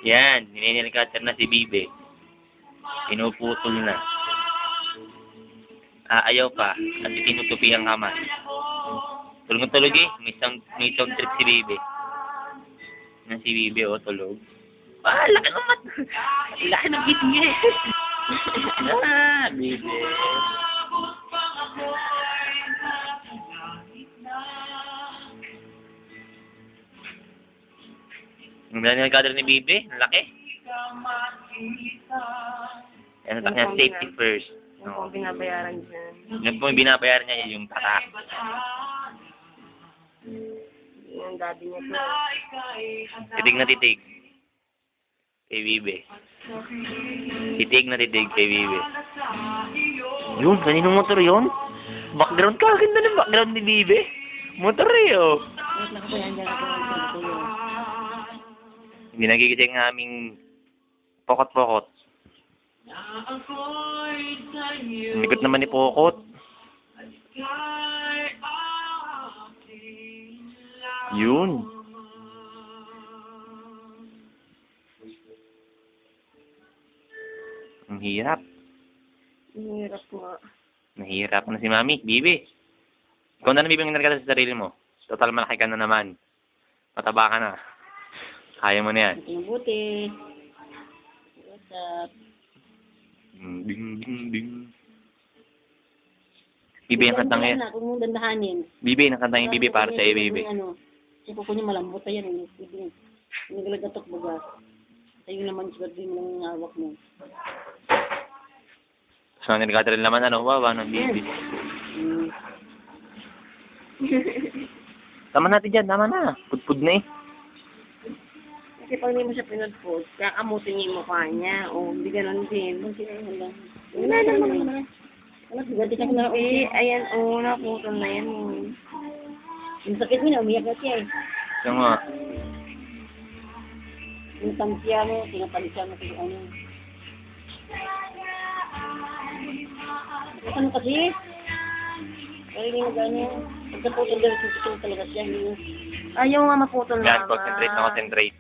Yan, nininail cutter na si Bibe. Pinuputol na. Ayaw pa. At tinutupi ang kamay. Tulog na tulog eh. May sound trip si Bibe. Na si Bibe tulog. Laki ng mat. Laki ng bitngi. Bibe. Ang dami ng kadro ni Bibe, ang laki. Yan, ang niya, safety first. Yung pong binabayaran dyan. Yung pong binabayaran niya, yung tatak. Yung daddy niya po. Titig na titig. Kay Bibe. Titig na titig kay Bibe. Yun, kaninong motor yun? Background ka, ganda ng background ni Bibe. Motor eh, oh. Wait lang po yan dyan ako. Hindi nagigising ang aming pokot-pokot. Ang likot naman ni Pokot. Yun. Ang hirap. Ang hirap po. Nahihirap na si Mami. Bibi. Ikaw na nabibigyan ng sa sarili mo. Total malaki ka na naman. Mataba ka na. Kaya mo na yan. Buti. What's up? Ding, ding, ding. Bibi, ang kantang yan. Kung mong dandahanin. Bibi, ang kantang yung Bibi para sa iyo, Bibi. Kasi kuko niya malambot na yan. Hindi galagatok baga. Sa'yo naman siguro din lang hawak mo. So, nilikatril naman, wawa ng Bibi. Tama natin dyan, tama na. Pudpud na eh. Kasi pag hindi mo siya pinudpod, kakamutin niya yung mukha niya. O, hindi ganun din. Wala naman. Wala, ganti ka na. Ayan, naputol na yan. Yung sakit mo na, umiyak na siya eh. Siya nga. Yung tansya mo, tinapalisya mo kung ano. Ano kasi? Pero hindi mo gano'n. Pagkaputol daw, tutulog talaga siya. Ayaw nga maputol na. Yan, concentrate na concentrate.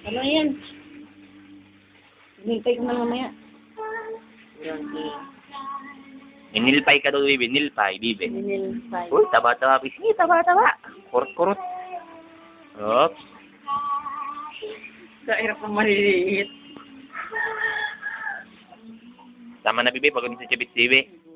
Ano yan? Nilpay ko na mamaya. Nilpay ka daw, Bibi. Nilpay, Bibi. Nilpay. Uy, taba-taba. Sige, taba-taba. Kurot-kurot. Oops. Sa hirap ng maliliit. Tama na, Bibi. Pagod sa Chibit, Bibi.